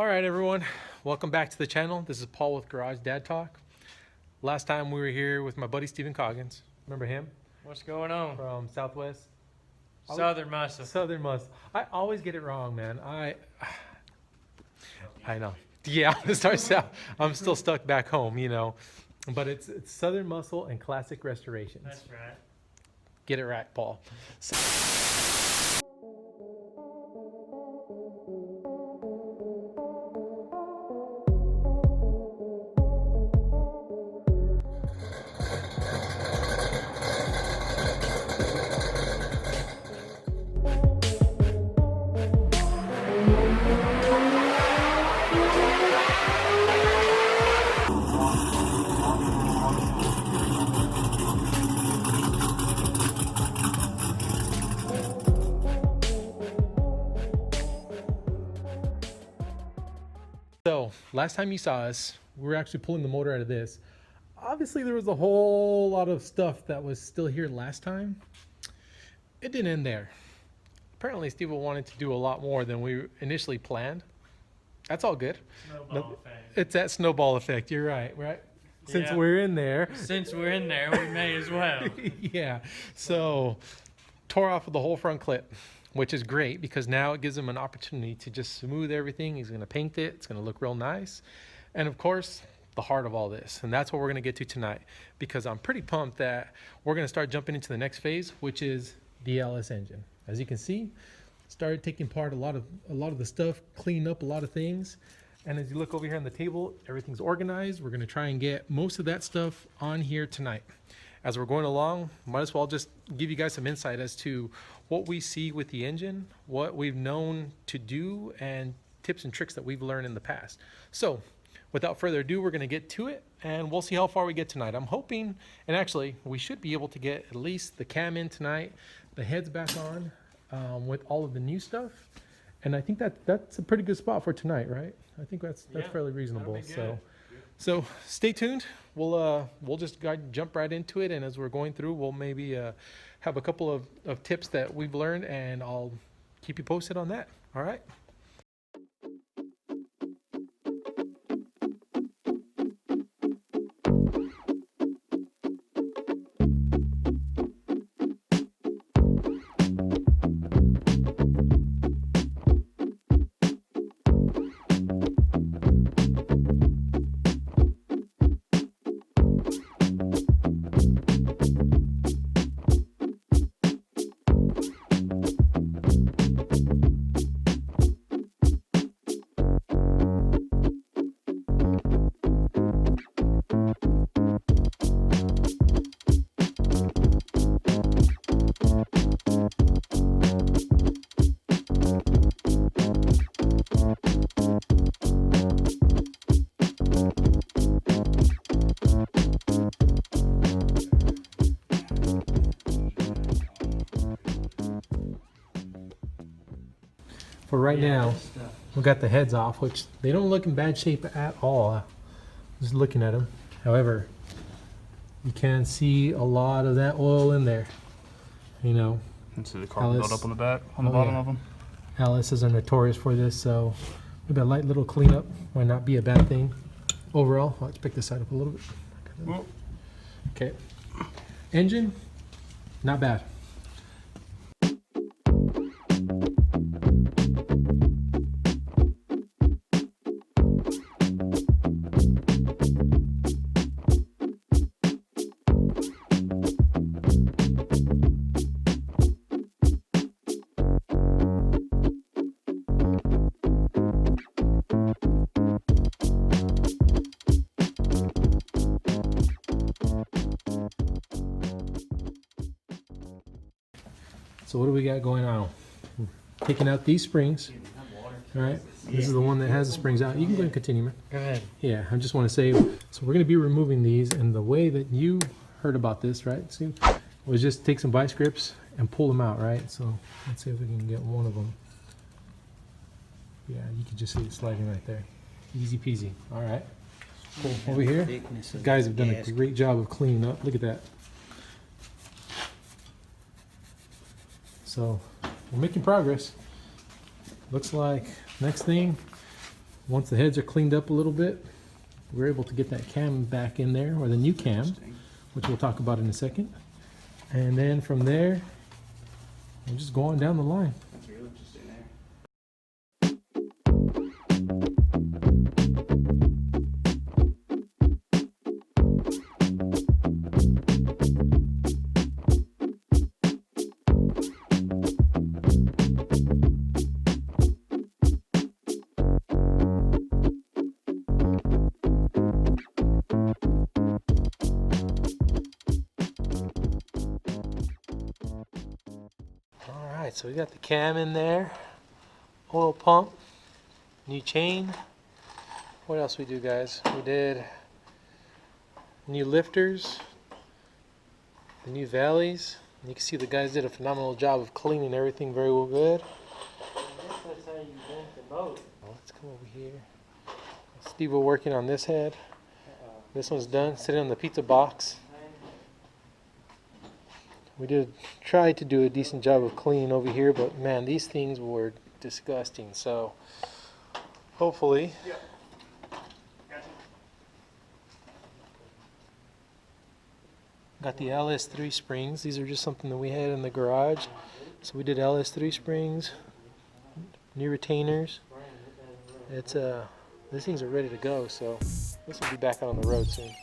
All right, everyone, welcome back to the channel. This is Paul with Garage Dad Talk. Last time we were here with my buddy Stephen Coggins. Remember him? What's going on? From Southwest. Southern Muscle. Southern Muscle. I always get it wrong, man. I know. Yeah, I'm still stuck back home, you know. But it's Southern Muscle and Classic Restorations. That's right. Get it right, Paul. So last time you saw us, we were actually pulling the motor out of this. Obviously there was a whole lot of stuff that was still here last time. It didn't end there. Apparently Steve wanted to do a lot more than we initially planned. That's all good. Snowball effect. It's that snowball effect. You're right. Since Yeah. we're in there. Since we're in there, we may as well. Yeah. So tore off the whole front clip, which is great because now it gives him an opportunity to just smooth everything. He's going to paint it. It's going to look real nice. And of course, the heart of all this. And that's what we're going to get to tonight because I'm pretty pumped that we're going to start jumping into the next phase, which is the LS engine. As you can see, started taking apart a lot of the stuff, cleaning up a lot of things. And as you look over here on the table, everything's organized. We're going to try and get most of that stuff on here tonight. As we're going along, might as well just give you guys some insight as to what we see with the engine, what we've known to do, and tips and tricks that we've learned in the past. So without further ado, we're going to get to it and we'll see how far we get tonight. I'm hoping, and actually we should be able to get at least the cam in tonight, the heads back on with all of the new stuff. And I think that's a pretty good spot for tonight, right? I think that's fairly reasonable. So stay tuned. We'll just jump right into it, and as we're going through, we'll maybe have a couple of tips that we've learned, and I'll keep you posted on that. All right. For right now, we got the heads off, which they don't look in bad shape at all. Just looking at them. However, you can see a lot of that oil in there. You know. And see the carbon buildup on the back, on the bottom of them. LSs are notorious for this, so maybe a light little cleanup might not be a bad thing. Overall, let's pick this side up a little bit. Okay. Engine, not bad. So what do we got going on? We're taking out these springs. All right, this is the one that has the springs out. You can go and continue, man. Go ahead. Yeah, I just want to say, so we're going to be removing these, and the way that you heard about this, right, Steve, was just take some vice grips and pull them out, right? So let's see if we can get one of them. Yeah, you can just see it sliding right there. Easy peasy. All right. Cool. Over here, the guys have done a great job of cleaning up. Look at that. So we're making progress. Looks like next thing, Once the heads are cleaned up a little bit, we're able to get that cam back in there, or the new cam, which we'll talk about in a second. And then from there, we'll just go on down the line. That's really interesting there. Alright, so we got the cam in there, oil pump, new chain. What else we do, guys? We did new lifters, the new valleys. You can see the guys did a phenomenal job of cleaning everything very well good. That's how you vent the motor. Let's come over here. Steve, we're working on this head. This one's done, sitting on the pizza box. We did try to do a decent job of cleaning over here, but man, these things were disgusting. So hopefully, got the LS3 springs. These are just something that we had in the garage. So we did LS3 springs, new retainers. It's these things are ready to go. So this will be back out on the road soon.